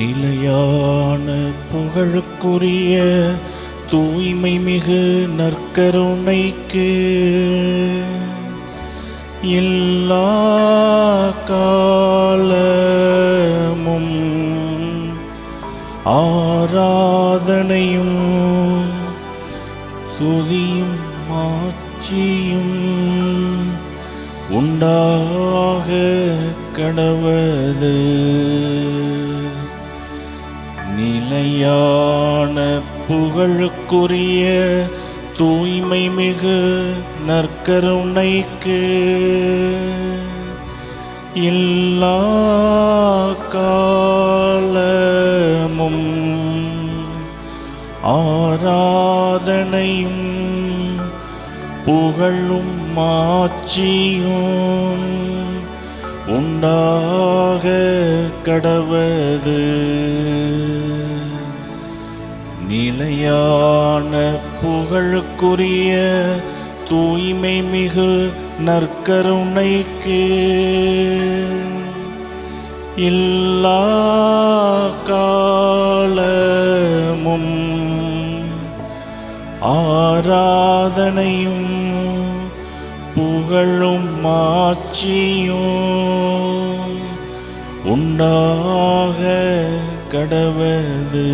நிலையான புகழுக்குரிய தூய்மை மிகு நற்கருணைக்கு எல்லா காலமும் ஆராதனையும் துதியும் மாட்சியும் உண்டாக கடவது. நிலையான புகழுக்குரிய தூய்மை மிகு நற்கருணைக்கு எல்லா காலமும் ஆராதனையும் புகழும் மாட்சியும் உண்டாக கடவது. நிலையான புகழுக்குரிய தூய்மை மிகு நற்கருணைக்கு எல்லா காலமும் ஆராதனையும் புகழும் மாட்சியும் உண்டாக கடவது.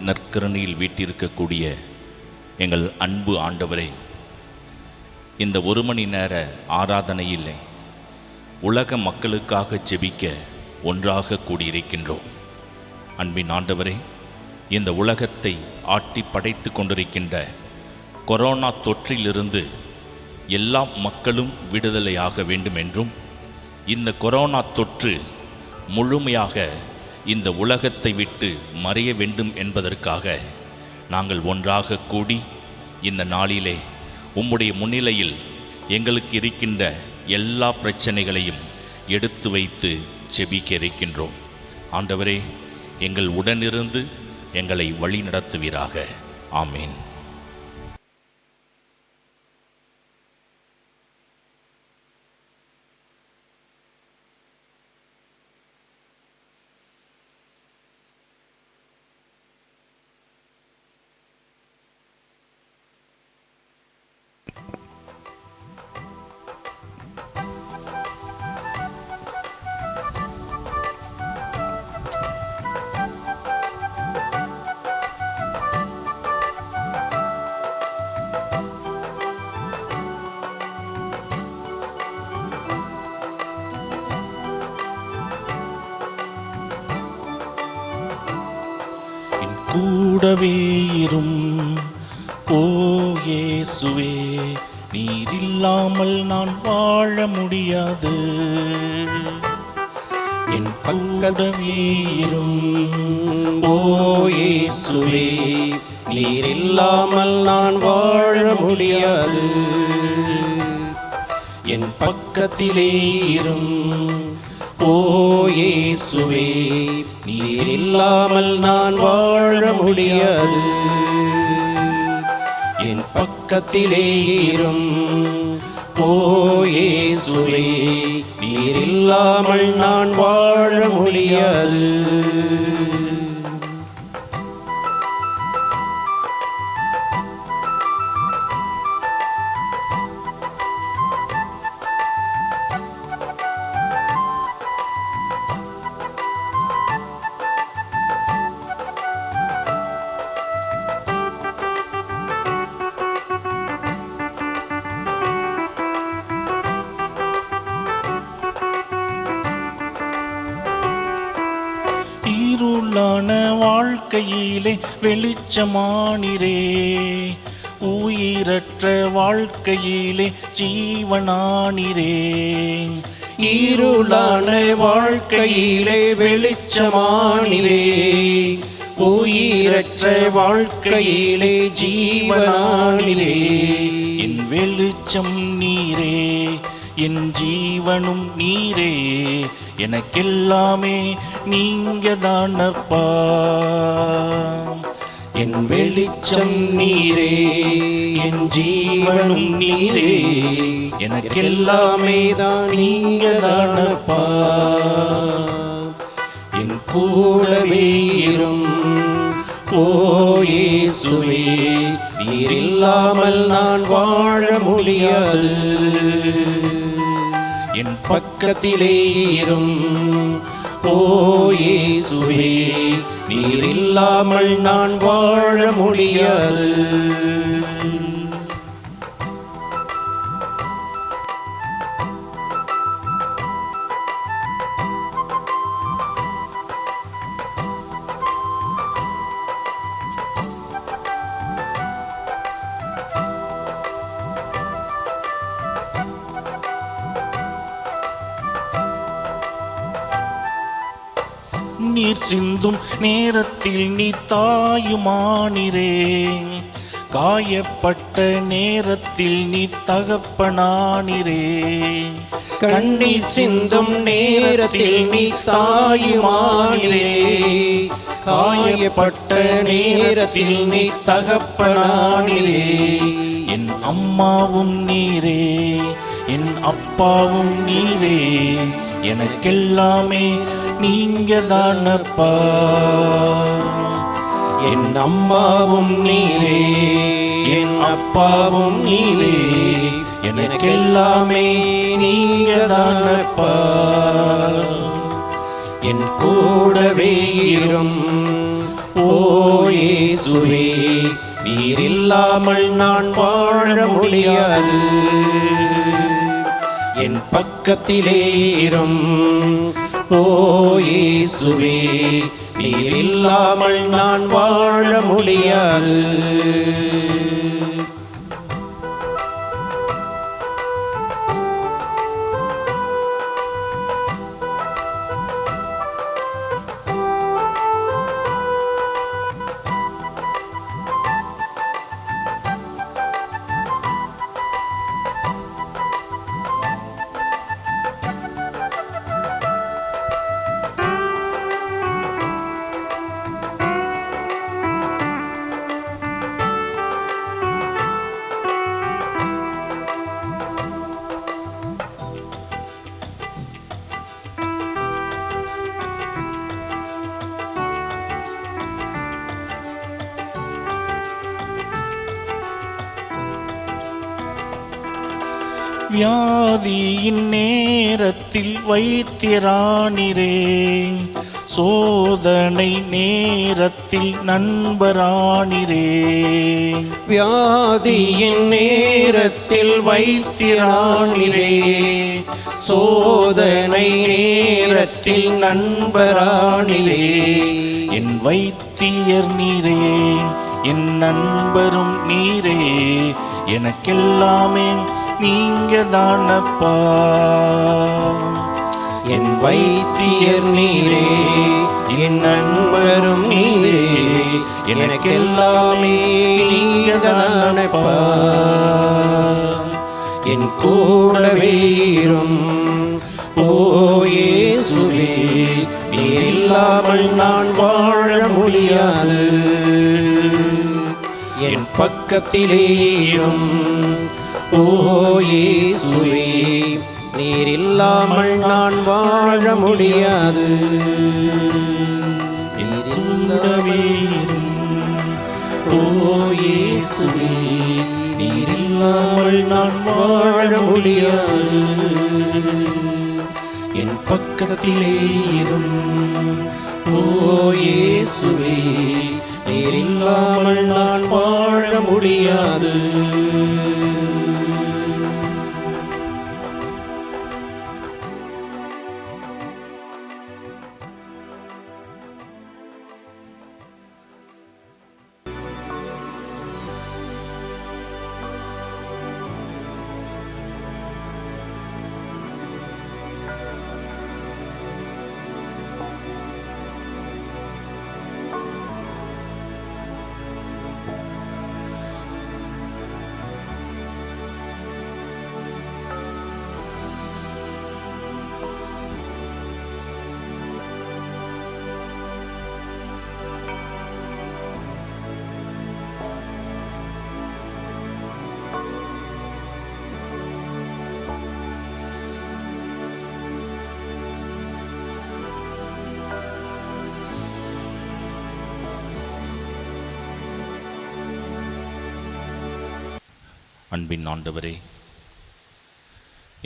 நற்கருணையில் வீட்டிருக்கக்கூடிய எங்கள் அன்பு ஆண்டவரே, இந்த 1 மணி நேர ஆராதனையில் உலக மக்களுக்காக ஜெபிக்க ஒன்றாக கூடியிருக்கின்றோம். அன்பின் ஆண்டவரே, இந்த உலகத்தை ஆட்டி படைத்து கொண்டிருக்கின்ற கொரோனா தொற்றிலிருந்து எல்லா மக்களும் விடுதலையாக வேண்டும் என்றும், இந்த கொரோனா தொற்று முழுமையாக இந்த உலகத்தை விட்டு மறைய வேண்டும் என்பதற்காக நாங்கள் ஒன்றாக கூடி இந்த நாளிலே உம்முடைய முன்னிலையில் எங்களுக்கு இருக்கின்ற எல்லா பிரச்சனைகளையும் எடுத்து வைத்து ஜெபிக்க இருக்கின்றோம். ஆண்டவரே, எங்கள் உடனிருந்து எங்களை வழி நடத்துவீராக. ஆமீன். கூடவே இரும். ஓ இயேசுவே, நீர் இல்லாமல் நான் வாழ முடியாது. என் கூடவே இரும். ஓ இயேசுவே, நீர் இல்லாமல் நான் வாழ முடியாது. என் பக்கத்திலே இரும். ஓ இயேசுவே, நீர் இல்லாமல் நான் வாழ முடியாது. என் பக்கத்திலே இரும். ஓ இயேசுவே, நீர் இல்லாமல் நான் வாழ முடியாது. இருளான வாழ்க்கையிலே வெளிச்சமானிரே, உயிரற்ற வாழ்க்கையிலே ஜீவனானிரே. இருளான வாழ்க்கையிலே வெளிச்சமானிரே, உயிரற்ற வாழ்க்கையிலே ஜீவனானிரே. என் வெளிச்சம் நீரே, என் ஜீவனும் நீரே, எனக்கெல்லாமே நீங்க தானப்பா. என் வெளிச்சம் நீரே, என் ஜீவனும் நீரே, எனக்கெல்லாமே தான் நீங்க தானப்பா. என் கூடவே இரும். ஓ இயேசுவே, நீர் இல்லாமல் நான் வாழ முடியாது. என் பக்கத்திலே இரும். ஓ இயேசுவே, நீர் இல்லாமல் நான் வாழ முடியாது. நீர் சிந்தும் நேரத்தில் நீர் தாயுமானிரே, காயப்பட்ட நேரத்தில் நீர் தகப்பனானிரே. கண்ணீர் சிந்தும் நேரத்தில் நீ தாயுமானிரே, காயப்பட்ட நேரத்தில் நீ தகப்பனானிரே. என் அம்மாவும் நீரே, என் அப்பாவும் நீரே, எனக்கெல்லாமே நீங்க தானப்பா. என் அம்மாவும் நீரே, என் அப்பாவும் நீரே, எனக்கெல்லாமே நீங்க தானப்பா. என் கூடவே இரும். ஓ இயேசுவே, நீர் இல்லாமல் நான் வாழ முடியாது. என் பக்கத்திலே இரும். ஓ இயேசுவே, நீர் இல்லாமல் நான் வாழ முடியாது. வியாதியின் நேரத்தில் வைத்தியரானிரே, சோதனை நேரத்தில் நண்பரானிரே. வியாதியின் நேரத்தில் வைத்திரானிரே, சோதனை நேரத்தில் நண்பரானிரே. என் வைத்தியர் நீரே, என் நண்பரும் நீரே, எனக்கெல்லாமே நீங்க தானப்பா. என் வைத்தியர் நீரே, என் நண்பரும் நீரே, எனக்கெல்லாமே நீங்க தானப்பா. என் கூடவே இரும் ஓ இயேசுவே, நீர் இல்லாமல் நான் வாழ முடியாது. என் பக்கத்திலே இரும் ஓ இயேசுவே, நீர் இல்லாமல் நான் வாழ முடியாது. நீர் கூடவே இரும் ஓ இயேசுவே, நீர் இல்லாமல் நான் வாழ முடியாது. என் பக்கத்திலே இரும் ஓ இயேசுவே, நீர் இல்லாமல் நான் வாழ முடியாது. அன்பின் ஆண்டவரே,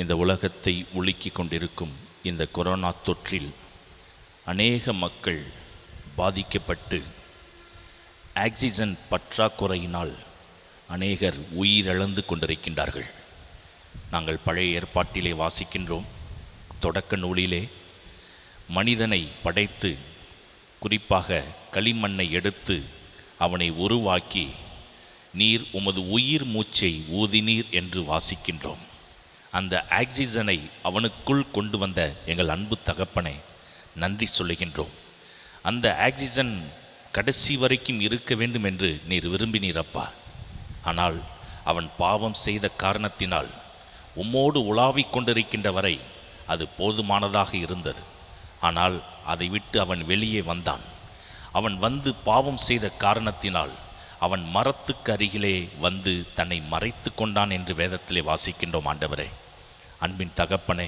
இந்த உலகத்தை உலுக்கிக் கொண்டிருக்கும் இந்த கொரோனா தொற்றில் அநேக மக்கள் பாதிக்கப்பட்டு ஆக்சிஜன் பற்றாக்குறையினால் அநேகர் உயிரிழந்து கொண்டிருக்கின்றார்கள். நாங்கள் பழைய ஏற்பாட்டிலே வாசிக்கின்றோம். தொடக்க நூலிலே மனிதனை படைத்து, குறிப்பாக களிமண்ணை எடுத்து அவனை உருவாக்கி, நீர் உமது உயிர் மூச்சை ஊதினீர் என்று வாசிக்கின்றோம். அந்த ஆக்சிஜனை அவனுக்குள் கொண்டு வந்த எங்கள் அன்பு தகப்பனை நன்றி சொல்லுகின்றோம். அந்த ஆக்சிஜன் கடைசி வரைக்கும் இருக்க வேண்டும் என்று நீர் விரும்பினீரப்பா. ஆனால் அவன் பாவம் செய்த காரணத்தினால் உம்மோடு உலாவிக் கொண்டிருக்கின்ற வரை அது போதுமானதாக இருந்தது. ஆனால் அதை விட்டு அவன் வெளியே வந்தான். அவன் வந்து பாவம் செய்த காரணத்தினால் அவன் மரத்துக்கு அருகிலே வந்து தன்னை மறைத்து கொண்டான் என்று வேதத்திலே வாசிக்கின்றோம். ஆண்டவரே, அன்பின் தகப்பனே,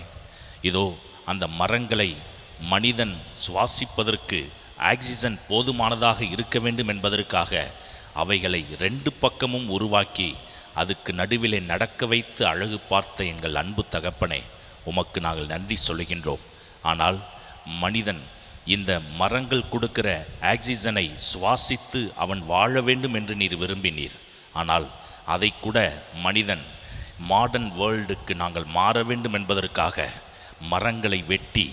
இதோ அந்த மரங்களை மனிதன் சுவாசிப்பதற்கு ஆக்சிஜன் போதுமானதாக இருக்க வேண்டும் என்பதற்காக அவைகளை 2 பக்கமும் உருவாக்கி அதுக்கு நடுவிலே நடக்க வைத்து அழகு பார்த்த எங்கள் அன்பு தகப்பனே, உமக்கு நாங்கள் நன்றி சொல்லுகின்றோம். ஆனால் மனிதன் இந்த மரங்கள் கொடுக்கிற ஆக்சிஜனை சுவாசித்து அவன் வாழ வேண்டும் என்று நீர் விரும்பினீர். ஆனால் அதை கூட மனிதன் மாடர்ன் வேர்ல்டுக்கு நாங்கள் மாற வேண்டும் என்பதற்காக மரங்களை வெட்டி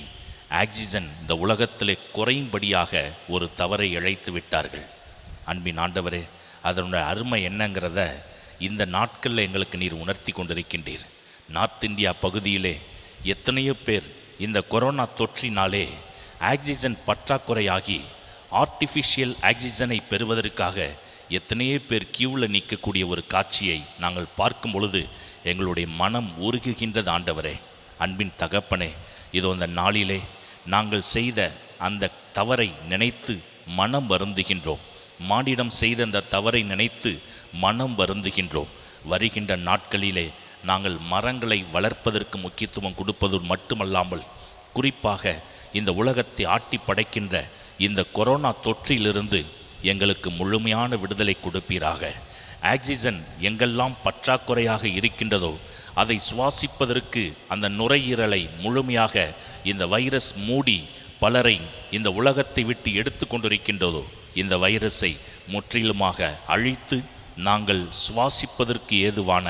ஆக்சிஜன் இந்த உலகத்திலே குறையும்படியாக ஒரு தவறை இழைத்து விட்டார்கள். அன்பின் ஆண்டவரே, அதனுடைய அருமை என்னங்கிறத இந்த நாட்களில் எங்களுக்கு நீர் உணர்த்தி கொண்டிருக்கின்றீர். நார்த் இந்தியா பகுதியிலே எத்தனையோ பேர் இந்த கொரோனா தொற்றினாலே ஆக்சிஜன் பற்றாக்குறையாகி ஆர்டிஃபிஷியல் ஆக்சிஜனை பெறுவதற்காக எத்தனையோ பேர் கியூவில் நிற்கக்கூடிய ஒரு காட்சியை நாங்கள் பார்க்கும் பொழுது எங்களுடைய மனம் உருகுகின்றது. ஆண்டவரே, அன்பின் தகப்பனே, இதோ அந்த நாளிலே நாங்கள் செய்த அந்த தவறை நினைத்து மனம் வருந்துகின்றோம். மானிடம் செய்த அந்த தவறை நினைத்து மனம் வருந்துகின்றோம். வருகின்ற நாட்களிலே நாங்கள் மரங்களை வளர்ப்பதற்கு முக்கியத்துவம் கொடுப்பது மட்டுமல்லாமல், குறிப்பாக இந்த உலகத்தை ஆட்டி படைக்கின்ற இந்த கொரோனா தொற்றிலிருந்து எங்களுக்கு முழுமையான விடுதலை கொடுப்பீராக. ஆக்சிஜன் எங்கெல்லாம் பற்றாக்குறையாக இருக்கின்றதோ அதை சுவாசிப்பதற்கு அந்த நுரையீரலை முழுமையாக இந்த வைரஸ் மூடி பலரை இந்த உலகத்தை விட்டு எடுத்து கொண்டிருக்கின்றதோ, இந்த வைரஸை முற்றிலுமாக அழித்து நாங்கள் சுவாசிப்பதற்கு ஏதுவான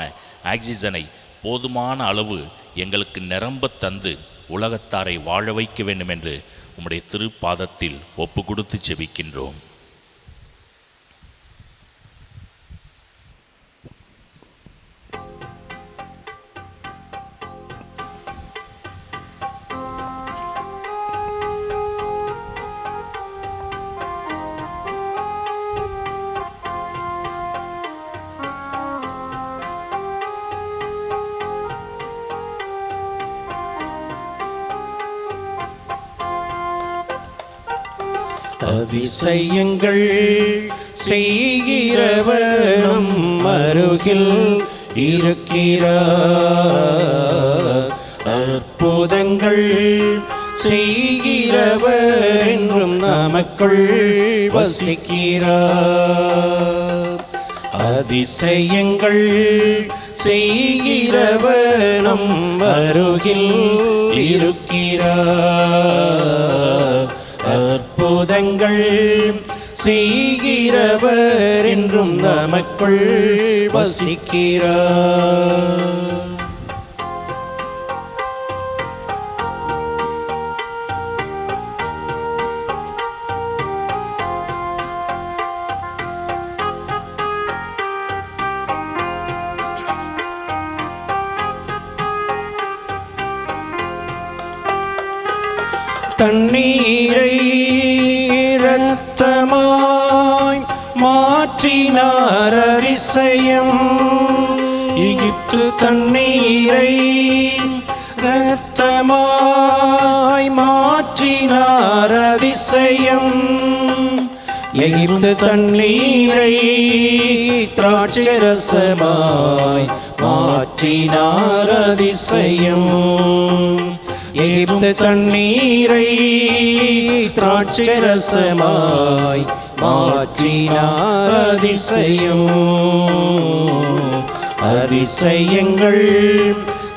ஆக்சிஜனை போதுமான அளவு எங்களுக்கு நிரம்ப தந்து உலகத்தாரை வாழ வைக்க வேண்டும் என்று உம்முடைய திருப்பாதத்தில் ஒப்பு கொடுத்து ஜெபிக்கின்றோம். அதிசயங்கள் செய்கிறவர் நம் அருகில் இருக்கிறார். அற்புதங்கள் செய்கிறவர் என்றும் நமக்குள் வசிக்கிறார். அதிசயங்கள் செய்கிறவர் நம் அருகில் இருக்கிறார். அற்புதங்கள் செய்கிறவர் என்றும் நமக்குள் வசிக்கிறார். தண்ணீரை இரத்தமாய் மாற்றினார் அதிசயம். எகிப்து தண்ணீரை இரத்தமாய் மாற்றினார் அதிசயம். எகிப்து தண்ணீரை திராட்சரசமாய் மாற்றினார் அதிசயம். எகிப்து தண்ணீரை திராட்சரசமாய் மாற்றினார் அதிசயம். அதிசயங்கள்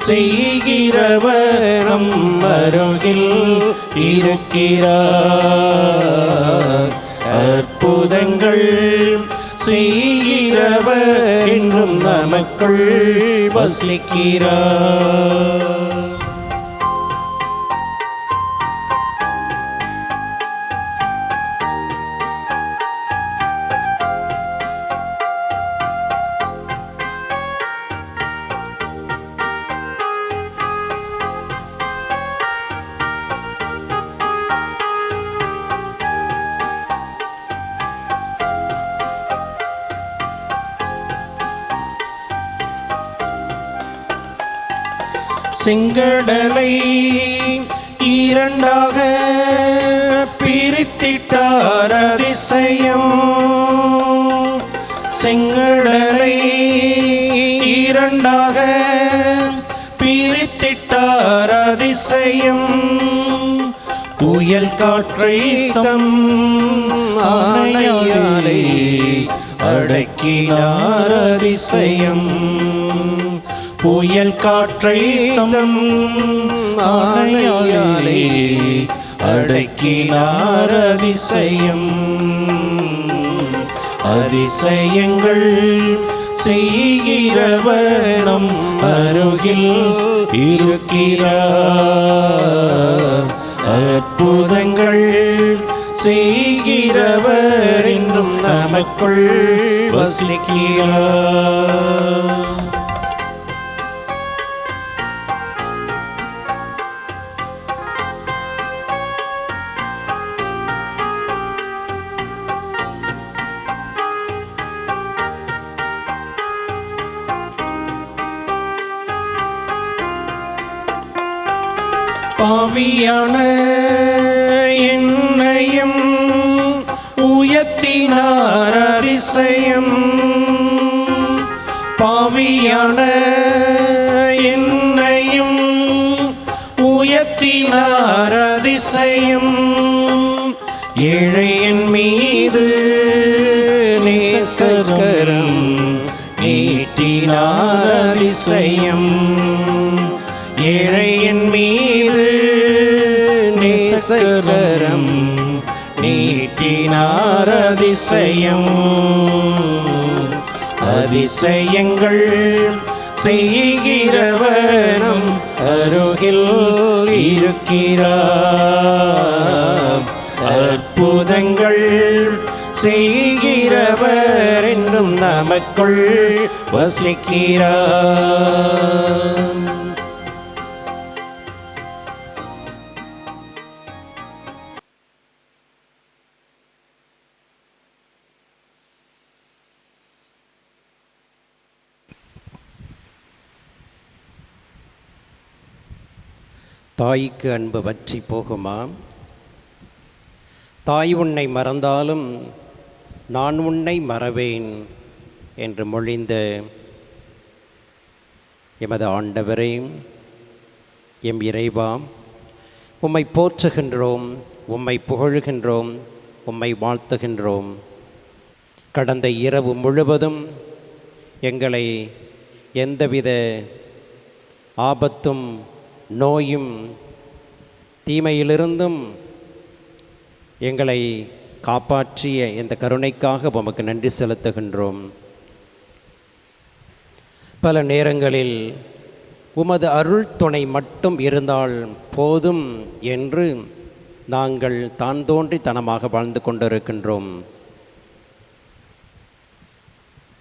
செய்கிறவர் நம் அருகில் இருக்கிறார். அற்புதங்கள் செய்கிறவர் என்றும் நமக்குள் வசிக்கிறார். செங்கடலை இரண்டாக பிரித்திட்டார் அதிசயம். செங்கடலை இரண்டாக பிரித்திட்டார் அதிசயம். புயல் காற்றை தம் ஆணையாலே அடக்கினார் அதிசயம். புயல் காற்றை தம் ஆணையாலே அடக்கினார் அதிசயம். அதிசயங்கள் செய்கிறவர் நம் அருகில் இருக்கிறார். அற்புதங்கள் செய்கிறவர் என்றும் நமக்குள் வசிக்கிறார். பாவியான என்னையும் உயர்த்தினார் அதிசயம். பாவியான என்னையும் உயர்த்தினார் அதிசயம். ஏழையின் மீது நேசக்கரம் நீட்டினார் அதிசயம். ஏழையின் மீது நேசக்கரம் அதிசயம் அதிசயங்கள் செய்கிறவனும் அருகில் இருக்கிறார். அற்புதங்கள் செய்கிறவர் என்றும் நமக்குள் வசிக்கிறார். தாய்க்கு அன்பு வற்றி போகுமா? தாய் உன்னை மறந்தாலும் நான் உன்னை மறவேன் என்று மொழிந்த எமது ஆண்டவரே, எம் இறைவா, உம்மை போற்றுகின்றோம், உம்மை புகழுகின்றோம், உம்மை வாழ்த்துகின்றோம். கடந்த இரவு முழுவதும் எங்களை எந்தவித ஆபத்தும் நோயும் தீமையிலிருந்தும் எங்களை காப்பாற்றிய இந்த கருணைக்காக உமக்கு நன்றி செலுத்துகின்றோம். பல நேரங்களில் உமது அருள் துணை மட்டும் இருந்தால் போதும் என்று நாங்கள் தான் தோன்றித்தனமாக வாழ்ந்து கொண்டிருக்கின்றோம்.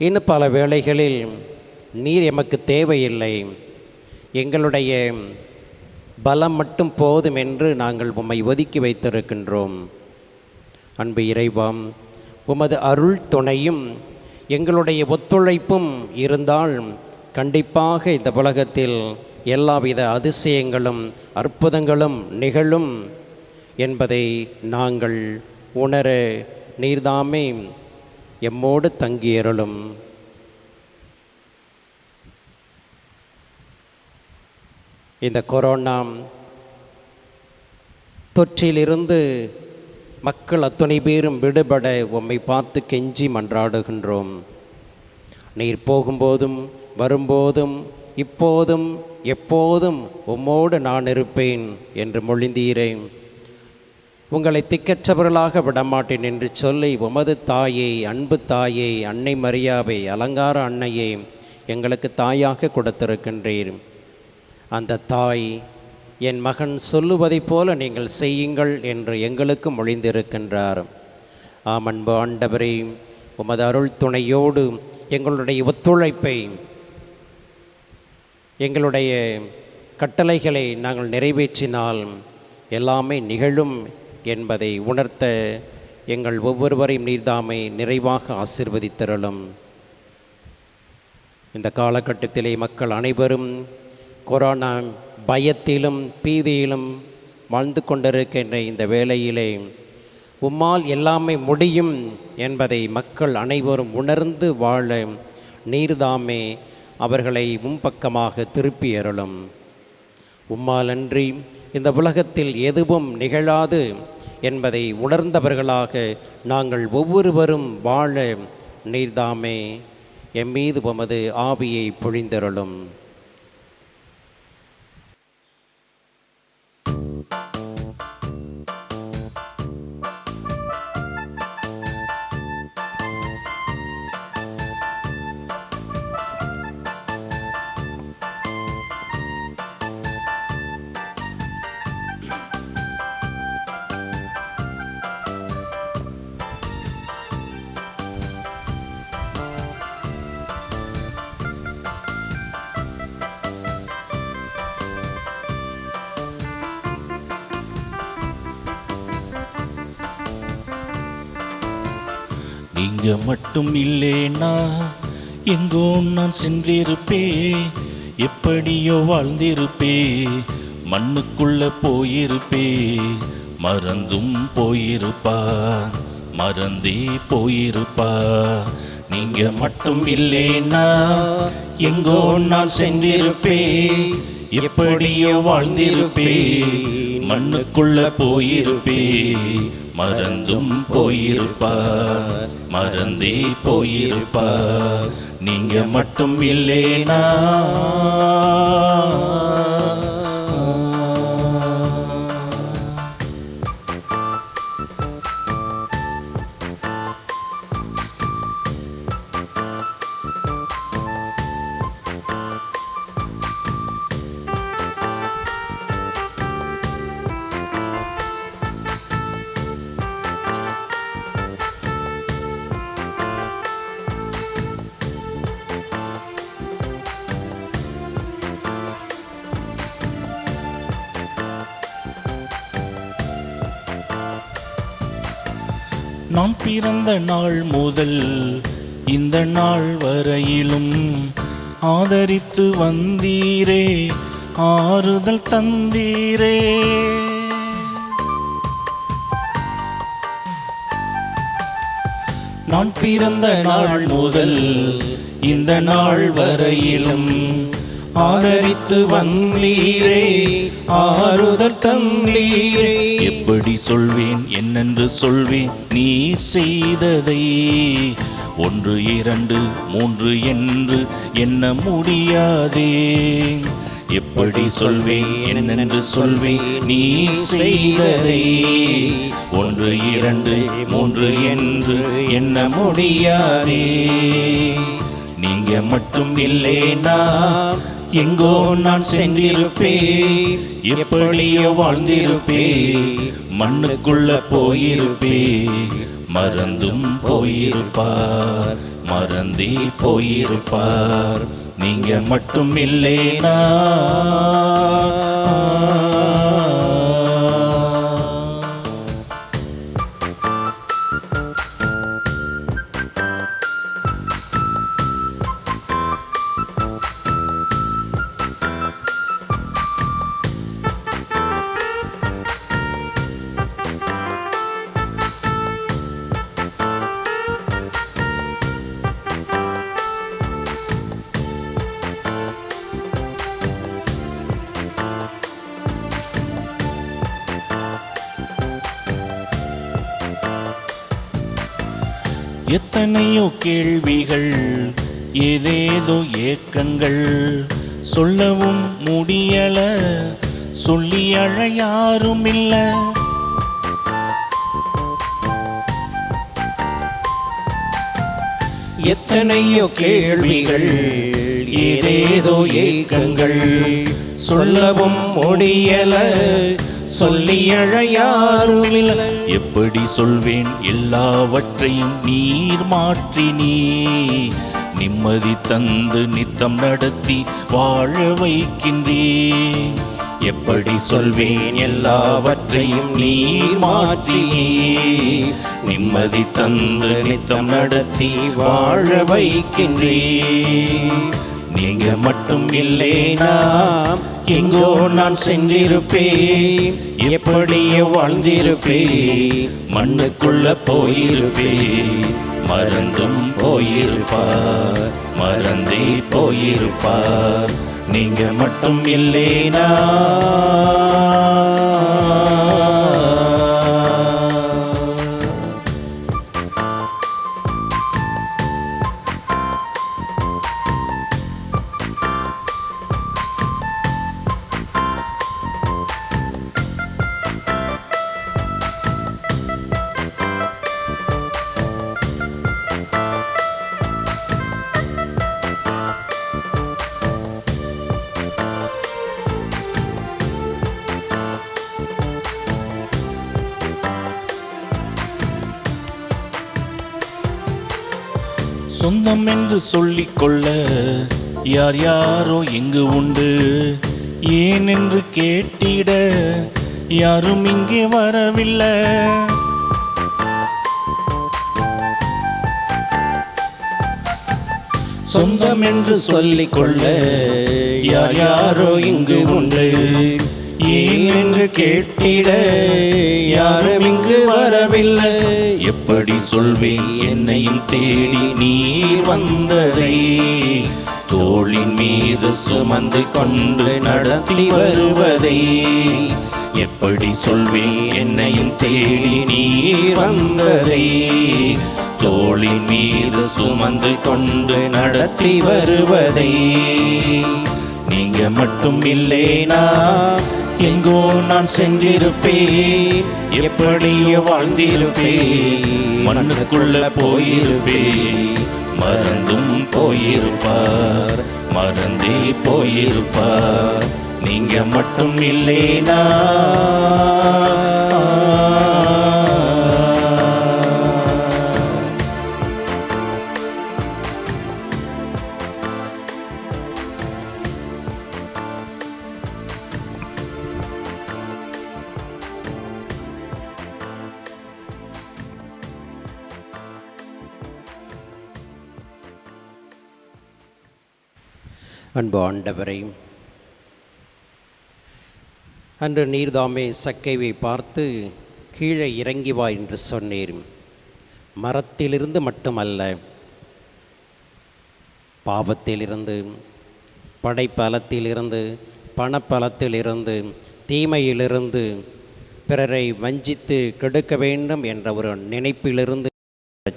இன்னும் பல வேளைகளில் நீர் எமக்கு தேவையில்லை, எங்களுடைய பலம் மட்டும் போதும் என்று நாங்கள் உம்மை ஒதுக்கி வைத்திருக்கின்றோம். அன்பு இறைவாம், உமது அருள் துணையும் எங்களுடைய ஒத்துழைப்பும் இருந்தால் கண்டிப்பாக இந்த உலகத்தில் எல்லாவித அதிசயங்களும் அற்புதங்களும் நிகழும் என்பதை நாங்கள் உணர நீர்தாமே எம்மோடு தங்கியருளும். இந்த கொரோனா தொற்றிலிருந்து மக்கள் அத்தனை பேரும் விடுபட உம்மை பார்த்து கெஞ்சி மன்றாடுகின்றோம். நீர் போகும்போதும் வரும்போதும் இப்போதும் எப்போதும் உம்மோடு நான் இருப்பேன் என்று மொழிந்தீரேன். உங்களை திக்கற்றவர்களாக விடமாட்டேன் என்று சொல்லி உமது தாயை, அன்பு தாயை, அன்னை மரியாவை, அலங்கார அன்னையை எங்களுக்கு தாயாக கொடுத்திருக்கின்றீர். அந்த தாய், என் மகன் சொல்லுவதைப் போல நீங்கள் செய்யுங்கள் என்று எங்களுக்கு மொழிந்திருக்கின்றார். ஆம் அன்பு ஆண்டவரே, உமது அருள் துணையோடு எங்களுடைய ஒத்துழைப்பை, எங்களுடைய கட்டளைகளை நாங்கள் நிறைவேற்றினால் எல்லாமே நிகழும் என்பதை உணர்த்த எங்கள் ஒவ்வொருவரையும் நீர்தாமை நிறைவாக ஆசீர்வதித்தருளும். இந்த காலகட்டத்திலே மக்கள் அனைவரும் கொரோனா பயத்திலும் பீதியிலும் வாழ்ந்து கொண்டிருக்கின்ற இந்த வேளையிலே உம்மால் எல்லாமே முடியும் என்பதை மக்கள் அனைவரும் உணர்ந்து வாழ நீர்தாமே அவர்களை முன்பக்கமாக திருப்பி அருளும். உம்மால் அன்றி இந்த உலகத்தில் எதுவும் நிகழாது என்பதை உணர்ந்தவர்களாக நாங்கள் ஒவ்வொருவரும் வாழ நீர்தாமே எம்மீது உமது ஆவியை பொழிந்தருளும். நீங்க மட்டும் இல்லேனா எங்கோ நான் சென்றிருப்பே, எப்படியோ வாழ்ந்திருப்பே, மண்ணுக்குள்ள போயிருப்பே, மறந்தும் போயிருப்பா, மறந்தே போயிருப்பா. நீங்க மட்டும் இல்லேனா எங்கோ நான் சென்றிருப்பே, எப்படியோ வாழ்ந்திருப்பே, மண்ணுக்குள்ள போயிருப்பே, மறந்தும் போயிருப்பா, மறந்தே போயிருப்பா. நீங்க மட்டும் இல்லேனா நான் பிறந்த நாள் முதல் இந்த நாள் வரையிலும் ஆதரித்து வந்தீரே, ஆறுதல் தந்தீரே. நான் பிறந்த நாள் முதல் இந்த நாள் வரையிலும் ஆதரித்து வந்தீரே, ஆறுதல் தந்தீரே. எப்படி சொல்வேன், என்னென்று சொல்வேன் நீர் செய்ததை? 1 2 3 என்று எண்ண முடியாதே. எப்படி சொல்வேன், என்னென்று சொல்வேன் நீர் செய்ததை? 1 2 3 என்று எண்ண முடியாதே. நீங்க மட்டும் இல்லேனா எங்கோ நான் சென்றிருப்பேன், எப்படியோ வாழ்ந்திருப்பேன், மண்ணுக்குள்ள போயிருப்பேன். மறந்தும் போயிருப்பார், மறந்தே போயிருப்பார், நீங்க மட்டும் இல்லேனா. எத்தனையோ கேள்விகள், ஏதேதோ ஏக்கங்கள், சொல்லவும் முடியல, சொல்லி அழ யாரும் இல்ல. எத்தனையோ கேள்விகள், ஏதேதோ ஏக்கங்கள், சொல்லவும் முடியல, சொல்லி அழ யாரும் இல்ல. எப்படி சொல்வேன், எல்லாவற்றையும் நீர் மாற்றினீ, நிம்மதி தந்து நித்தம் நடத்தி வாழ வைக்கின்றேன். எப்படி சொல்வேன், எல்லாவற்றையும் நீர் மாற்றினீ, நிம்மதி தந்து நித்தம் நடத்தி வாழ வைக்கின்றேன். நீங்க மட்டும் இல்லேனா எங்கோ நான் சென்றிருப்பேன், எப்படியோ வாழ்ந்திருப்பேன், மண்ணுக்குள்ள போயிருப்பேன். மறந்தும் போயிருப்பார், மறந்தே போயிருப்பார், நீங்க மட்டும் இல்லேனா. சொந்தம் என்று சொல்லிக்கொள்ள யார் யாரோ எங்கு உண்டு, ஏன் என்று கேட்டிட யாரும் இங்கே வரவில்லை. சொந்தம் என்று சொல்லிக்கொள்ள யார் யாரோ இங்கு உண்டு, ஏன் என்று கேட்டிட யாரும் இங்கு வரவில்லை. எப்படி சொல்வேன், என்னையும் தேடி நீர் வந்ததை, தோளின் மீது சுமந்து கொண்டு நடத்தி வருவதை. எப்படி சொல்வேன், என்னையும் தேடி நீர் வந்ததை, தோளின் மீது சுமந்து கொண்டு நடத்தி வருவதை. நீங்க மட்டும் இல்லேனா எங்கோ நான் சென்றிருப்பேன், எப்படியோ வாழ்ந்திருப்பேன், மண்ணுக்குள்ள போயிருப்பேன். மறந்தும் போயிருப்பார், மறந்தே போயிருப்பார், நீங்க மட்டும் இல்லேனா. அன்பு ஆண்டவரை, அன்று நீர்தாமே சக்கைவை பார்த்து கீழே இறங்கி வா என்று சொன்னீர். மரத்திலிருந்து மட்டுமல்ல, பாவத்திலிருந்து, படைப்பலத்திலிருந்து, பணப்பலத்திலிருந்து, தீமையிலிருந்து, பிறரை வஞ்சித்து கெடுக்க வேண்டும் என்ற ஒரு நினைப்பிலிருந்து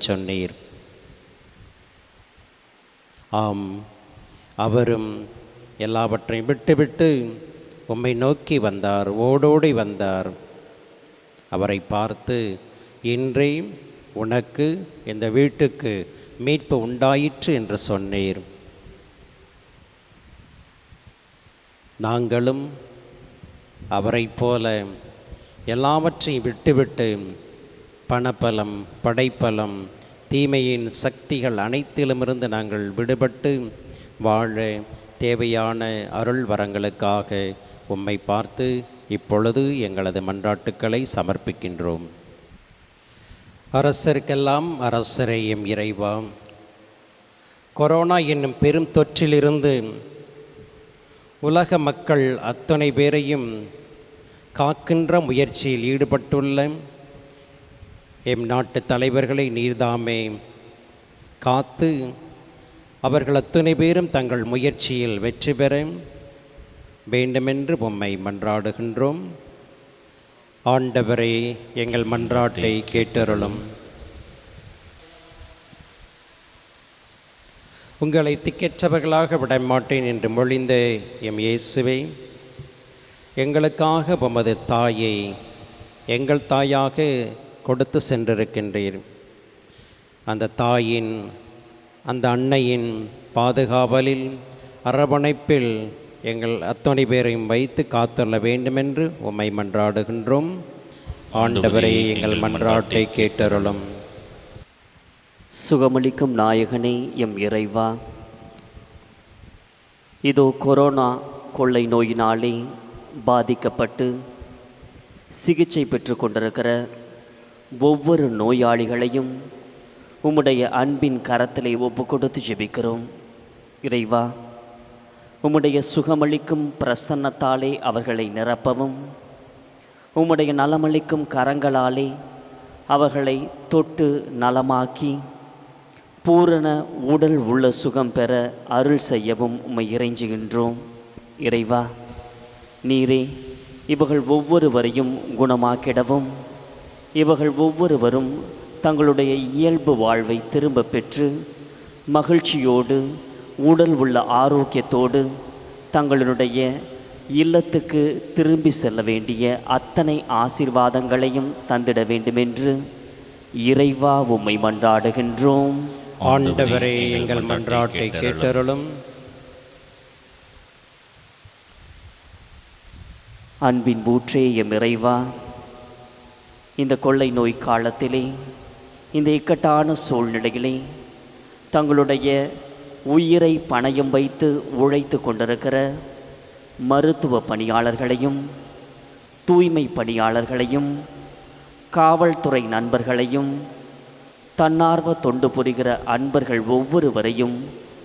சொன்னீர். ஆம், அவரும் எல்லாவற்றையும் விட்டுவிட்டு உம்மை நோக்கி வந்தார், ஓடோடி வந்தார். அவரை பார்த்து, இன்றே உனக்கு இந்த வீட்டுக்கு மீட்பு உண்டாயிற்று என்று சொன்னீர். நாங்களும் அவரைப் போல எல்லாவற்றையும் விட்டுவிட்டு பணப்பலம், படைப்பலம், தீமையின் சக்திகள் அனைத்திலுமிருந்து நாங்கள் விடுபட்டு வாழ தேவையான அருள் வரங்களுக்காக உம்மை பார்த்து இப்பொழுது எங்களது மன்றாட்டுக்களை சமர்ப்பிக்கின்றோம். அரசருக்கெல்லாம் அரசரே எம் இறைவா, கொரோனா என்னும் பெரும் தொற்றிலிருந்து உலக மக்கள் அத்தனை பேரையும் காக்கின்ற முயற்சியில் ஈடுபட்டுள்ள எம் நாட்டு தலைவர்களை நீர்தாமே காத்து அவர்கள் அத்தனை பேரும் தங்கள் முயற்சியில் வெற்றி பெற வேண்டுமென்று உம்மை மன்றாடுகின்றோம். ஆண்டவரே, எங்கள் மன்றாட்டை கேட்டருளும். உங்களை திக்கற்றவர்களாக விடமாட்டேன் என்று மொழிந்த எம் இயேசுவே, எங்களுக்காக உமது தாயை எங்கள் தாயாக கொடுத்து சென்றிருக்கின்றீர். அந்த தாயின், அந்த அன்னையின் பாதுகாவலில், அரவணைப்பில் எங்கள் அத்தனை பேரையும் வைத்து காத்துள்ள வேண்டுமென்று உம்மை மன்றாடுகின்றோம். ஆண்டவரே, எங்கள் மன்றாட்டை கேட்டருளும். சுகமளிக்கும் நாயகனே எம் இறைவா, இதோ கொரோனா கொள்ளை நோயினாலே பாதிக்கப்பட்டு சிகிச்சை பெற்று கொண்டிருக்கிற ஒவ்வொரு நோயாளிகளையும் உம்முடைய அன்பின் கரத்திலே ஒப்பு கொடுத்து ஜெபிக்கிறோம். இறைவா, உம்முடைய சுகமளிக்கும் பிரசன்னத்தாலே அவர்களை நிரப்பவும், உம்முடைய நலமளிக்கும் கரங்களாலே அவர்களை தொட்டு நலமாக்கி பூரண உடல் உள்ள சுகம் பெற அருள் செய்யவும் உம்மை இறைஞ்சுகின்றோம். இறைவா, நீரே இவர்கள் ஒவ்வொருவரையும் குணமாக்கிடவும், இவர்கள் ஒவ்வொருவரும் தங்களுடைய இயல்பு வாழ்வை திரும்ப பெற்று மகிழ்ச்சியோடு உடல் உள்ள ஆரோக்கியத்தோடு தங்களுடைய இல்லத்துக்கு திரும்பி செல்ல வேண்டிய அத்தனை ஆசீர்வாதங்களையும் தந்திட வேண்டுமென்று இறைவா உம்மை மன்றாடுகின்றோம். ஆண்டவரே, எங்கள் மன்றாட்டை கேட்டருளும். அன்பின் ஊற்றே எம் இறைவா, இந்த கொள்ளை நோய் காலத்திலே, இந்த இக்கட்டான சூழ்நிலையிலே தங்களுடைய உயிரை பணயம் வைத்து உழைத்து கொண்டிருக்கிற மருத்துவ பணியாளர்களையும், தூய்மை பணியாளர்களையும், காவல்துறை நண்பர்களையும், தன்னார்வ தொண்டு புரிகிற அன்பர்கள் ஒவ்வொருவரையும்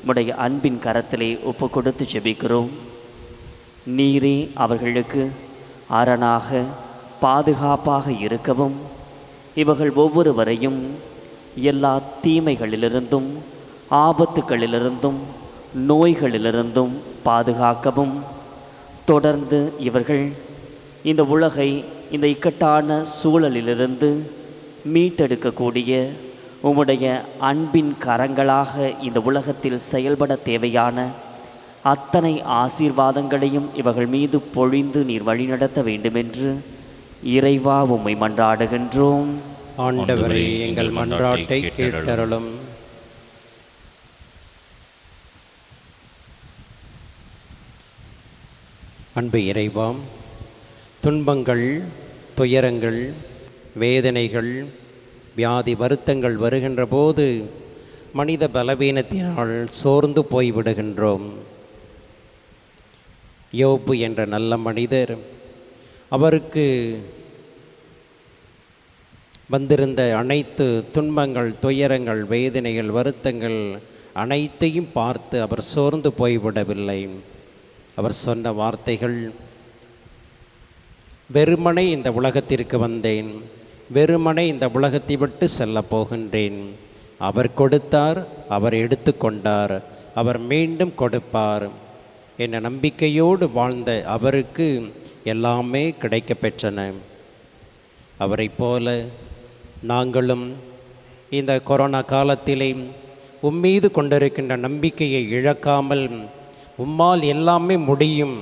உடைய அன்பின் கரத்திலே ஒப்பு கொடுத்து ஜெபிக்கிறோம். நீரே அவர்களுக்கு அரணாக பாதுகாப்பாக இருக்கவும், இவர்கள் ஒவ்வொருவரையும் எல்லா தீமைகளிலிருந்தும், ஆபத்துகளிலிருந்தும், நோய்களிலிருந்தும் பாதுகாக்கவும், தொடர்ந்து இவர்கள் இந்த உலகை இந்த இக்கட்டான சூழலிலிருந்து மீட்டெடுக்கக்கூடிய உம்முடைய அன்பின் கரங்களாக இந்த உலகத்தில் செயல்பட தேவையான அத்தனை ஆசீர்வாதங்களையும் இவர்கள் மீது பொழிந்து நீர் வழிநடத்த வேண்டுமென்று இறைவா உம்மை மன்றாடுகின்றோம். ஆண்டவரே, எங்கள் மன்றாட்டை கேட்டருளும். அன்பு இறைவா, துன்பங்கள், துயரங்கள், வேதனைகள், வியாதி வருத்தங்கள் வருகின்ற போது மனித பலவீனத்தினால் சோர்ந்து போய்விடுகின்றோம். யோபு என்ற நல்ல மனிதர், அவருக்கு வந்திருந்த அனைத்து துன்பங்கள், துயரங்கள், வேதனைகள், வருத்தங்கள் அனைத்தையும் பார்த்து அவர் சோர்ந்து போய்விடவில்லை. அவர் சொன்ன வார்த்தைகள், வெறுமனே இந்த உலகத்திற்கு வந்தேன், வெறுமனே இந்த உலகத்தை விட்டு செல்லப் போகின்றேன். அவர் கொடுத்தார், அவர் எடுத்துக்கொண்டார், அவர் மீண்டும் கொடுப்பார் என்ற நம்பிக்கையோடு வாழ்ந்த அவருக்கு எல்லாமே கிடைக்கப் பெற்றன. அவரைப் போல நாங்களும் இந்த கொரோனா காலத்திலே உம்மீது கொண்டிருக்கின்ற நம்பிக்கையை இழக்காமல், உம்மால் எல்லாமே முடியும்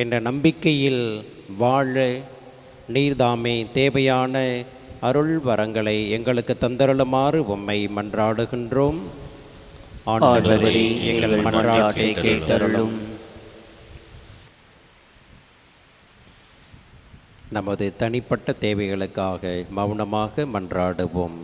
என்ற நம்பிக்கையில் வாழ நீர்தாமே தேவையான அருள் வரங்களை எங்களுக்கு தந்தருளுமாறு உம்மை மன்றாடுகின்றோம். ஆண்டவரே, எங்கள் மன்றாட்டை கேட்டருளும். நமது தனிப்பட்ட தேவைகளுக்காக மௌனமாக மன்றாடுவோம்.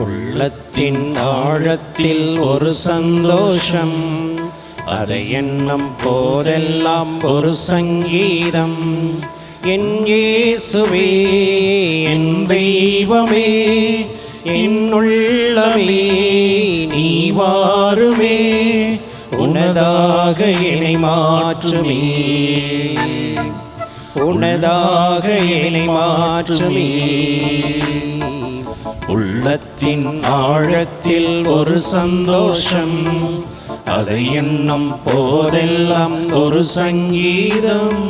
உள்ளத்தின் ஆழத்தில் ஒரு சந்தோஷம், அதை எண்ணம் போதெல்லாம் ஒரு சங்கீதம். என் இயேசுவே, என் தெய்வமே, என் உள்ளமே நீ வாருமே, உனதாக என்னை மாற்றுமே, உனதாக என்னை மாற்றுமே. உள்ளத்தின் ஆழத்தில் ஒரு சந்தோஷம், அதை எண்ணம் போதெல்லாம் ஒரு சங்கீதம்.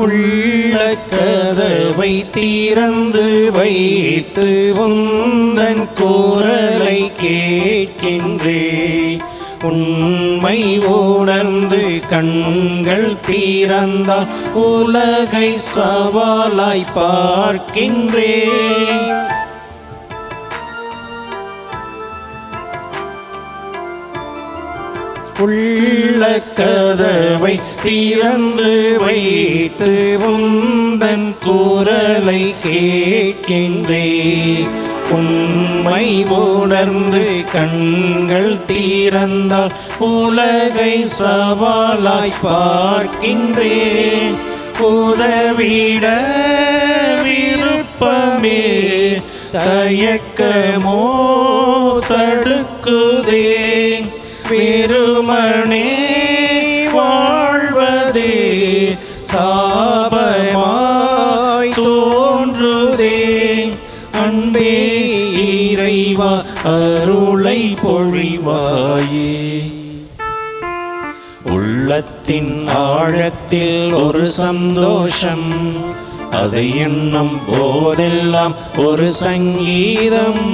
உள்ள கதவை திறந்து வைத்து உந்தன் குரலை கேட்கின்றேன். உண்மை உணர்ந்து கண்கள் திறந்தால் உலகை சவாலாய் பார்க்கின்றேன். உள்ள கதவை திறந்து வைத்து உந்தன் குரலை கேட்கின்றேன். உண்மை உணர்ந்து கண்கள் திறந்தால் உலகை சவாலாய் பார்க்கின்றேன். உதவிட விருப்பமே தயக்கமோ தடுக்குதே. வெறுமனே வாழ்வதே சாபமாய் தோன்றுதே. அன்பே இறைவா, அருளை பொழிவாயே. உள்ளத்தின் ஆழத்தில் ஒரு சந்தோஷம், அதை எண்ணம் போதெல்லாம் ஒரு சங்கீதம்.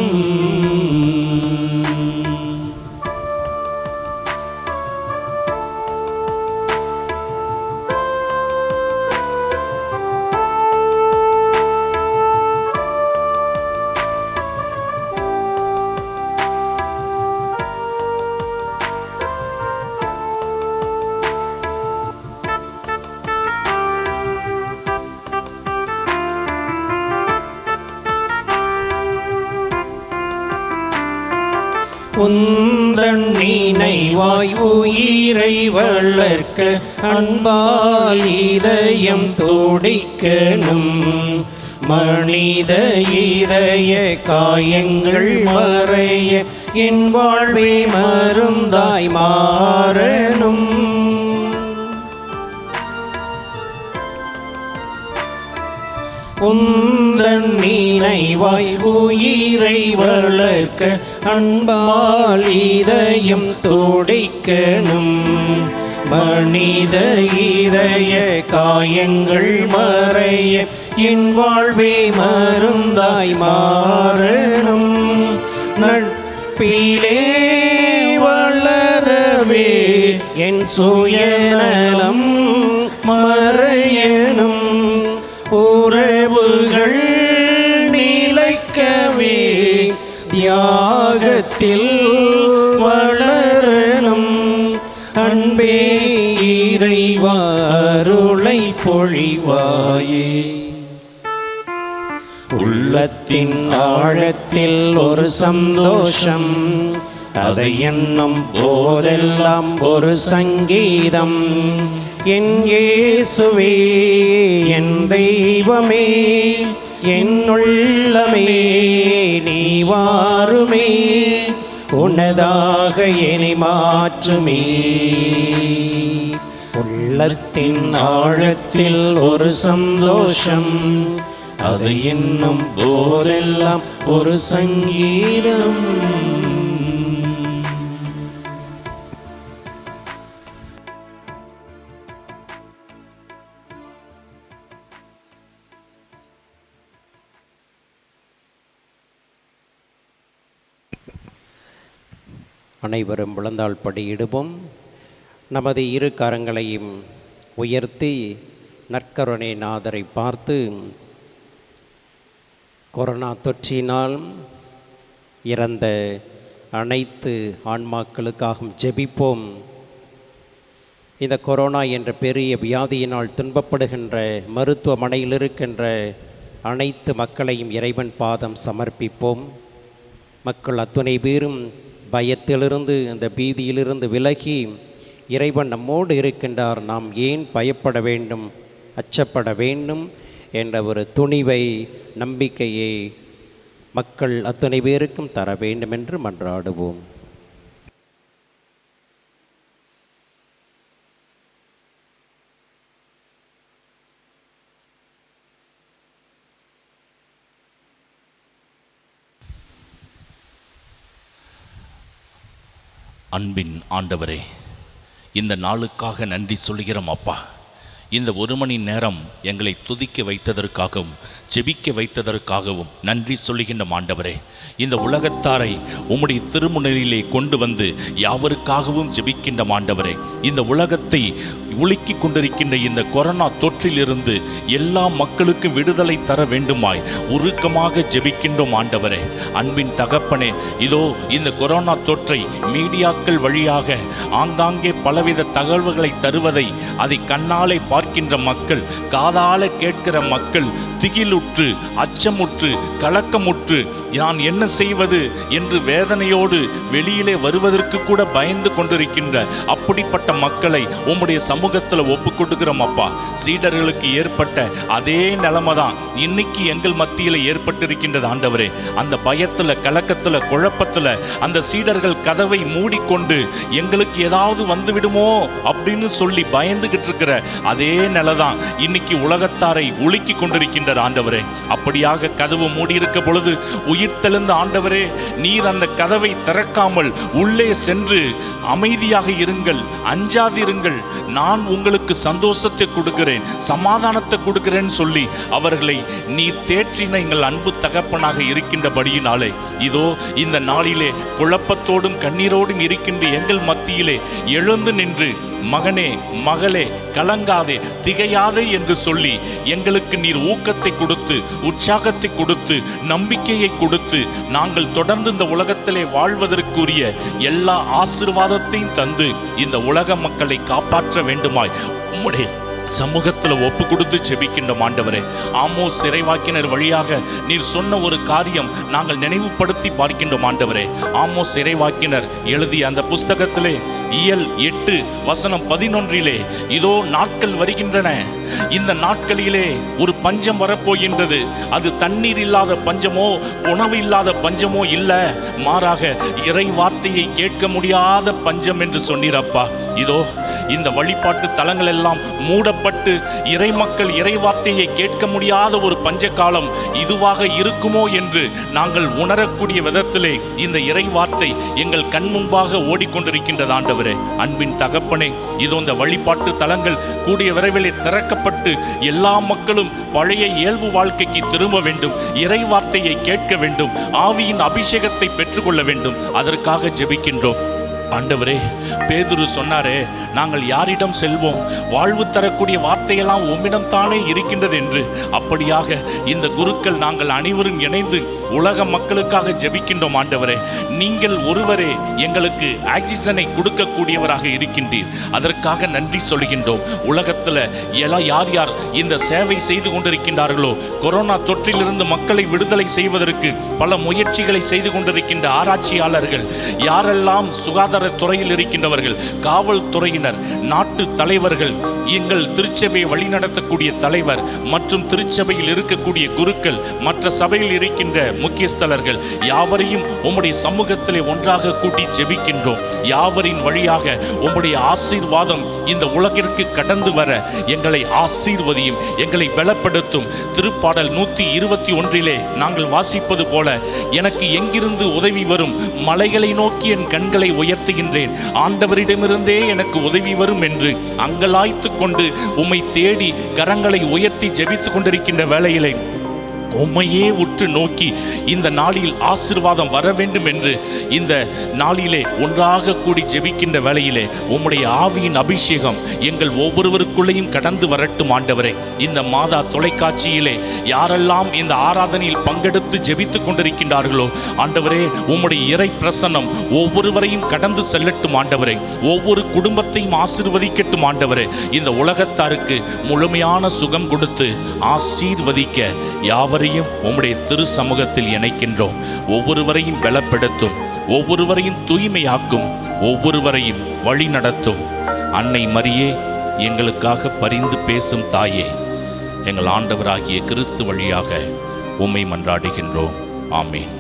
உந்தன் நினைவாய் உயிரை வளர்க்க அன்பால் இதயம் துடிக்கணும். மனித இதய காயங்கள் மறைய என் வாழ்வே மருந்தாய் மாறணும். உந்தன் நினைவாய் உயிரை வளர்க்க அன்பால் இதயம் துடிக்கணும். மனித இதய காயங்கள் மறைய என் வாழ்வே மருந்தாய் மாறணும். நட்பிலே வளரவே என் சுயநலம் மறையணும். உறவுகள் நிலைக்கவே தியாகத்தில் வளரணும். அன்பே இறைவா அருளை பொழிவாயே. உள்ளத்தின் ஆழத்தில் ஒரு சந்தோஷம், அதை எண்ணும் போதெல்லாம் ஒரு சங்கீதம். என் இயேசுவே என் தெய்வமே என் உள்ளமே நீ வாருமே, உனதாக என்னை மாற்றுமே. உள்ளத்தின் ஆழத்தில் ஒரு சந்தோஷம், அதை எண்ணும் போதெல்லாம் ஒரு சங்கீதம். அனைவரும் விழுந்தாள் படியிடுவோம். நமது இரு கரங்களையும் உயர்த்தி நற்கருணை நாதரை பார்த்து கொரோனா தொற்றினால் இறந்த அனைத்து ஆன்மாக்களுக்காகவும் ஜெபிப்போம். இந்த கொரோனா என்ற பெரிய வியாதியினால் துன்பப்படுகின்ற மருத்துவமனையில் இருக்கின்ற அனைத்து மக்களையும் இறைவன் பாதம் சமர்ப்பிப்போம். மக்கள் அத்துணை பேரும் பயத்திலிருந்து, அந்த பீதியிலிருந்து விலகி இறைவன் நம்மோடு இருக்கின்றார், நாம் ஏன் பயப்பட வேண்டும், அச்சப்பட வேண்டும் என்ற ஒரு துணிவை, நம்பிக்கையை மக்கள் அத்தனை பேருக்கும் தர வேண்டும் என்று மன்றாடுவோம். அன்பின் ஆண்டவரே, இந்த நாளுக்காக நன்றி சொல்கிறோம் அப்பா. இந்த ஒரு மணி நேரம் எங்களை துதிக்க வைத்ததற்காகவும் ஜெபிக்க வைத்ததற்காகவும் நன்றி சொல்லுகின்ற ஆண்டவரே, இந்த உலகத்தாரை உம்முடைய திருமுனையிலே கொண்டு வந்து யாவருக்காகவும் ஜெபிக்கின்ற ஆண்டவரே, இந்த உலகத்தை உலுக்கி கொண்டிருக்கின்ற இந்த கொரோனா தொற்றிலிருந்து எல்லா மக்களுக்கும் விடுதலை தர வேண்டுமாய் உருக்கமாக ஜெபிக்கின்றோம் ஆண்டவரே. அன்பின் தகப்பனே, இதோ இந்த கொரோனா தொற்றை மீடியாக்கள் வழியாக ஆங்காங்கே பலவித தகவல்களை தருவதை அதை கண்ணாலே பார்க்கின்ற மக்கள், காதால கேட்கிற மக்கள் திகிலுற்று, அச்சமுற்று, கலக்கமுற்று நான் என்ன செய்வது என்று வேதனையோடு வெளியிலே வருவதற்கு கூட பயந்து கொண்டிருக்கின்ற அப்படிப்பட்ட மக்களை உம்முடைய சமூகத்தில் ஒப்பு கொடுக்கிறோம் அப்பா. சீடர்களுக்கு ஏற்பட்ட அதே நிலைமை தான் இன்னைக்கு எங்கள் மத்தியில் ஏற்பட்டிருக்கின்றது ஆண்டவரே. அந்த பயத்தில், கலக்கத்தில், குழப்பத்தில் அந்த சீடர்கள் கதவை மூடிக்கொண்டு எங்களுக்கு ஏதாவது வந்துவிடுமோ அப்படின்னு சொல்லி பயந்துகிட்டு இருக்கிற அதே நிலைதான் இன்னைக்கு உலகத்தாரை உலுக்கி கொண்டிருக்கின்ற ஆண்டவரே. அப்படியாக கதவு மூடியிருக்க பொழுது உயிர்த்தெழுந்த ஆண்டவரே, நீர் அந்த கதவை திறக்காமல் உள்ளே சென்று அமைதியாக இருங்கள், அஞ்சாதிருங்கள், நான் உங்களுக்கு சந்தோஷத்தை கொடுக்கிறேன், சமாதானத்தை கொடுக்கிறேன்னு சொல்லி அவர்களை நீர் தேற்றின எங்கள் அன்பு தகப்பனாக இருக்கின்றபடியினாலே இதோ இந்த நாளிலே குழப்பத்தோடும் கண்ணீரோடும் இருக்கின்ற எங்கள் மத்தியிலே எழுந்து நின்று மகனே, மகளே, கலங்காதே, திகையாதே என்று சொல்லி எங்களுக்கு நீர் ஊக்கத்தை கொடுத்து, உற்சாகத்தை கொடுத்து, நம்பிக்கையை கொடுத்து நாங்கள் தொடர்ந்து இந்த உலகத்திலே வாழ்வதற்குரிய எல்லா ஆசீர்வாதத்தையும் தந்து இந்த உலக மக்களை காப்பாற்ற வேண்டுமாய் உம்முடைய சமூகத்துல ஒப்பு கொடுத்து ஜெபிக்கின்றோம் ஆண்டவரே. ஆமோஸ் இறைவாக்கினர் வழியாக நீர் சொன்ன ஒரு காரியம் நாங்கள் நினைவுபடுத்தி பார்க்கின்றோம் ஆண்டவரே. ஆமோஸ் இறைவாக்கினர் எழுதிய அந்த புஸ்தகத்திலே இயல் 8:11 இதோ நாட்கள் வருகின்றன, இந்த நாட்களிலே ஒரு பஞ்சம் வரப்போகின்றது. அது தண்ணீர் இல்லாத பஞ்சமோ உணவு இல்லாத பஞ்சமோ இல்ல, மாறாக இறை வார்த்தையை கேட்க முடியாத பஞ்சம் என்று சொன்னீரப்பா. இதோ இந்த வழிபாட்டு தலங்கள் எல்லாம் மூடப்பட்டு இறை மக்கள் இறை வார்த்தையை கேட்க முடியாத ஒரு பஞ்ச காலம் இதுவாக இருக்குமோ என்று நாங்கள் உணரக்கூடிய விதத்திலே இந்த இறை வார்த்தை எங்கள் கண் முன்பாக ஓடிக்கொண்டிருக்கின்றது ஆண்டவரே. அன்பின் தகப்பனே, இதோ இந்த வழிபாட்டு தலங்கள் கூடிய விரைவிலே திறக்கப்பட்டு எல்லா மக்களும் பழைய இயல்பு வாழ்க்கைக்கு திரும்ப வேண்டும், இறை வார்த்தையை கேட்க வேண்டும், ஆவியின் அபிஷேகத்தை பெற்றுக்கொள்ள வேண்டும். அதற்காக ஜெபிக்கின்றோம் ஆண்டவரே. பேதுரு சொன்னாரே, நாங்கள் யாரிடம் செல்வோம், வாழ்வு தரக்கூடிய வார்த்தையெல்லாம் உம்மிடம் தானே இருக்கின்றது என்று. அப்படியாக இந்த குருக்கள் நாங்கள் அனைவரும் இணைந்து உலக மக்களுக்காக ஜெபிக்கின்றோம் ஆண்டவரே. நீங்கள் ஒருவரே எங்களுக்கு ஆக்சிஜனை கொடுக்கக்கூடியவராக இருக்கின்றீர். அதற்காக நன்றி சொல்கின்றோம். உலகத்தில் யார் யார் இந்த சேவை செய்து கொண்டிருக்கின்றார்களோ, கொரோனா தொற்றிலிருந்து மக்களை விடுதலை செய்வதற்கு பல முயற்சிகளை செய்து கொண்டிருக்கின்ற ஆராய்ச்சியாளர்கள், யாரெல்லாம் சுகாதார துறையில் இருக்கின்றவர்கள், காவல்துறையினர், நாட்டு தலைவர்கள், எங்கள் திருச்சபையை வழிநடத்தக்கூடிய தலைவர் மற்றும் திருச்சபையில் இருக்கக்கூடிய குருக்கள், மற்ற சபையில் இருக்கின்ற முக்கியஸ்தலர்கள் யாவரையும் உம்முடைய சமூகத்திலே ஒன்றாக கூட்டி ஜெபிக்கின்றோம். யாவரின் வழியாக உம்முடைய ஆசீர்வாதம் இந்த உலகிற்கு கடந்து வர எங்களை ஆசீர்வதியும், எங்களை பலப்படுத்தும். திருப்பாடல் 121 நாங்கள் வாசிப்பது போல, எனக்கு எங்கிருந்து உதவி வரும், மலைகளை நோக்கி என் கண்களை உயர்த்துகின்றேன், ஆண்டவரிடமிருந்தே எனக்கு உதவி வரும் என்று அங்கலாய்த்து கொண்டு உம்மை தேடி கரங்களை உயர்த்தி ஜெபித்துக் கொண்டிருக்கின்ற வேளையிலே உம்மையே உற்று நோக்கி இந்த நாளில் ஆசீர்வாதம் வர வேண்டும் என்று இந்த நாளிலே ஒன்றாக கூடி ஜெபிக்கின்ற வேளையிலே உம்முடைய ஆவியின் அபிஷேகம் எங்கள் ஒவ்வொருவருக்குள்ளேயும் கடந்து வரட்டும் ஆண்டவரே. இந்த மாதா தொலைக்காட்சியிலே யாரெல்லாம் இந்த ஆராதனையில் பங்கெடுத்து ஜெபித்துக் கொண்டிருக்கின்றார்களோ ஆண்டவரே, உம்முடைய இறை பிரசன்னம் ஒவ்வொருவரையும் கடந்து செல்லட்டும் ஆண்டவரே. ஒவ்வொரு குடும்பத்தையும் ஆசீர்வதிக்கட்டும் ஆண்டவரே. இந்த உலகத்தாருக்கு முழுமையான சுகம் கொடுத்து ஆசீர்வதிக்க யாவரையும் உம்முடைய திரு சமூகத்தில் இணைக்கின்றோம். ஒவ்வொருவரையும் பலப்படுத்தும், ஒவ்வொருவரையும் தூய்மையாக்கும், ஒவ்வொருவரையும் வழி நடத்தும். அன்னை மரியே, எங்களுக்காக பரிந்து பேசும் தாயே, எங்கள் ஆண்டவராகிய கிறிஸ்து வழியாக உம்மை மன்றாடுகின்றோம். ஆமீன்.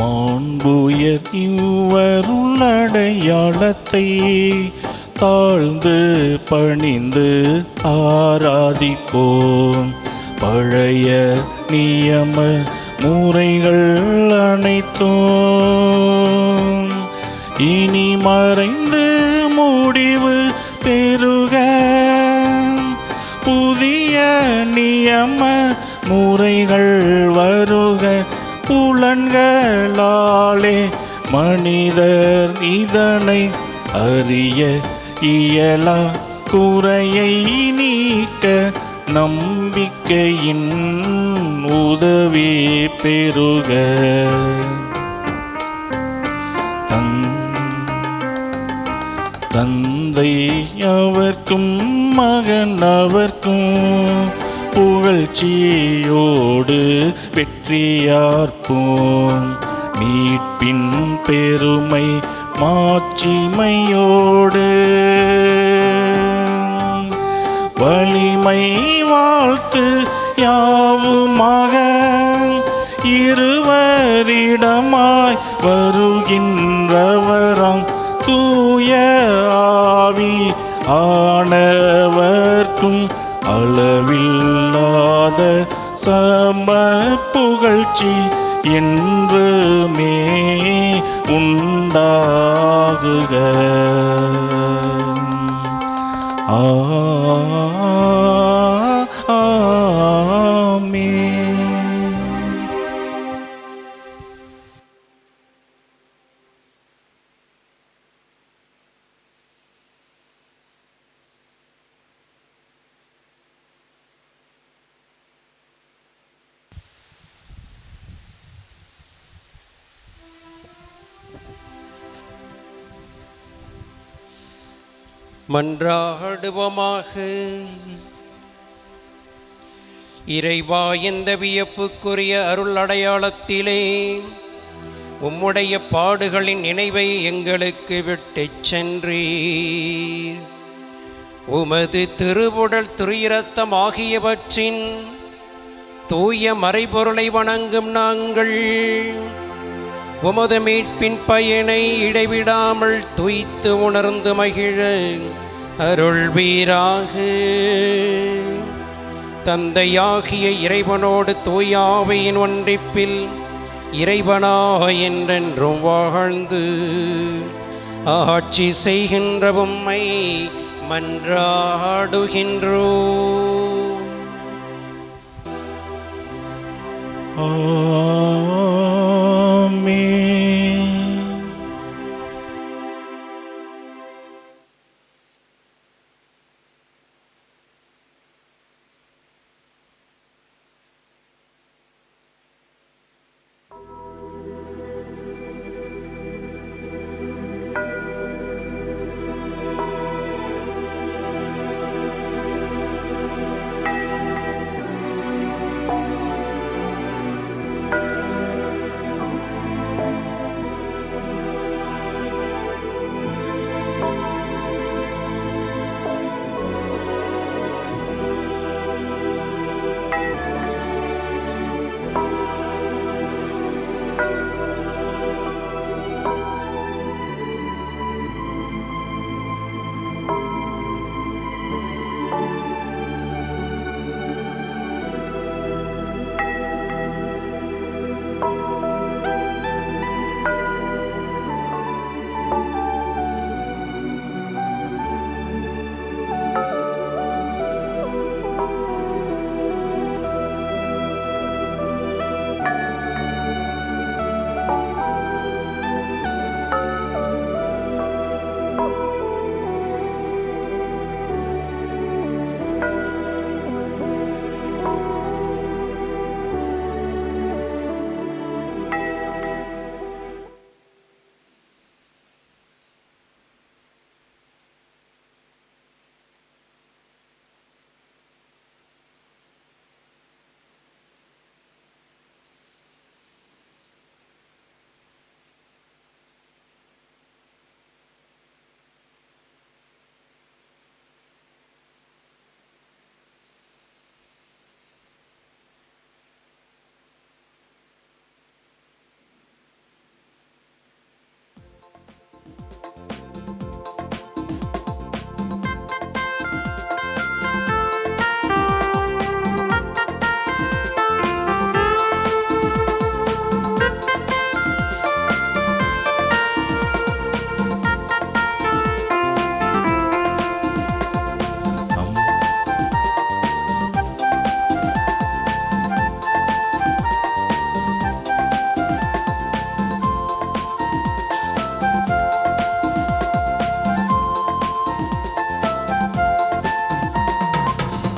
மாண்புயர் இவ்வருளடையாளத்தை தாழ்ந்து பணிந்து ஆராதிப்போம். பழைய நியம முறைகள் அனைத்தும் இனி மறைந்து முடிவு பெறுக. புதிய நியம முறைகள் வருக. புலன்களாலே மனிதர் இதனை அறிய இயலா. குறையை நீக்க நம்பிக்கையின் உதவி பெறுக. தந்தை அவர்க்கும் மகன் அவர்க்கும் புகழ்ச்சியோடு வெற்றியார்ப்போம். மீட்பின் பெருமை மாட்சிமையோடு வலிமை வாழ்த்து யாவுமாக இருவரிடமாய் வருகின்றவராம் தூய ஆவி ஆனவர்க்கும் அளவில்லா சம புகழ்ச்சி என்றுமே உண்டாகுக. ஆமென். மன்றாடுவோமாக. இறைவா, இந்த வியப்புக்குரிய அருள் அடையாளத்திலே உம்முடைய பாடுகளின் நினைவை எங்களுக்கு விட்டுச் சென்றீர். உமது திருவுடல் திருஇரத்தம் ஆகியவற்றின் தூய மறைபொருளை வணங்கும் நாங்கள் உமது மீட்பின் பயனை இடைவிடாமல் துய்த்து உணர்ந்து மகிழ அருள்வீராக. தந்தையாகிய இறைவனோடு தூய ஆவியின் ஒன்றிப்பில் இறைவனாய் என்றென்றும் வாழ்ந்து ஆட்சி செய்கின்ற உம்மை மன்றாடுகின்றோம். ஆமென்.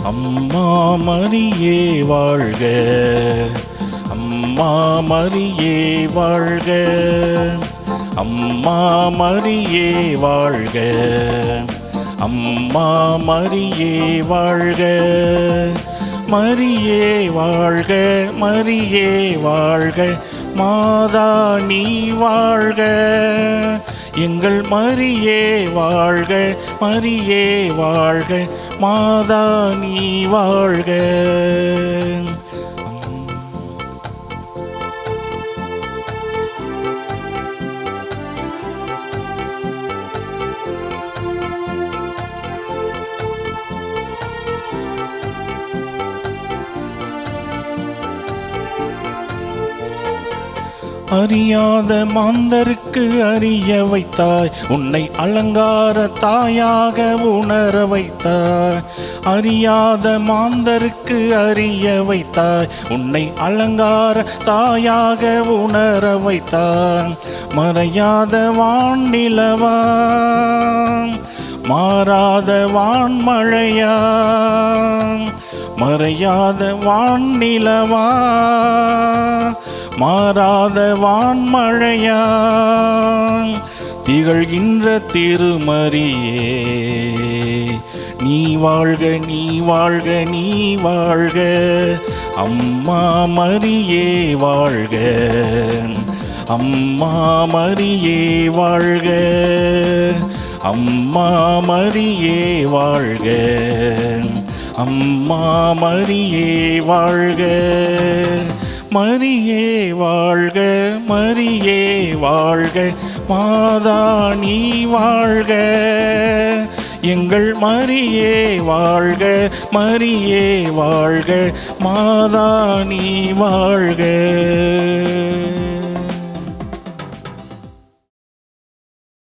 அம்மா மரியே வாழ்க, அம்மா மரியே வாழ்க, அம்மா மரியே வாழ்க, அம்மா மரியே வாழ்க, மரியே வாழ்க, மரியே வாழ்க, மாதா நீ வாழ்க, எங்கள் மரியே வாழ்க, மரியே வாழ்க, மாதா நீ வாழ்க. அறியாத மாந்தருக்கு அறிய வைத்தாய், உன்னை அலங்கார தாயாக உணர வைத்தாய். அறியாத மாந்தருக்கு அறிய வைத்தாய், உன்னை அலங்கார தாயாக உணர வைத்தாய். மறையாத வானிலவா, மாறாத வான்மழையா, மறையாத வானிலவா, மாறாத வான்மழையா, திகழ்கின்ற திருமரியே, நீ வாழ்க, நீ வாழ்க, நீ வாழ்க. அம்மா மரியே வாழ்க, அம்மா மரியே வாழ்க, அம்மா மரியே வாழ்க, அம்மா மரியே வாழ்க. மரியே வாழ்க, மரியே வாழ்க, மாதா நீ வாழ்க. எங்கள் மரியே வாழ்க, மரியே வாழ்க, மாதா நீ வாழ்க.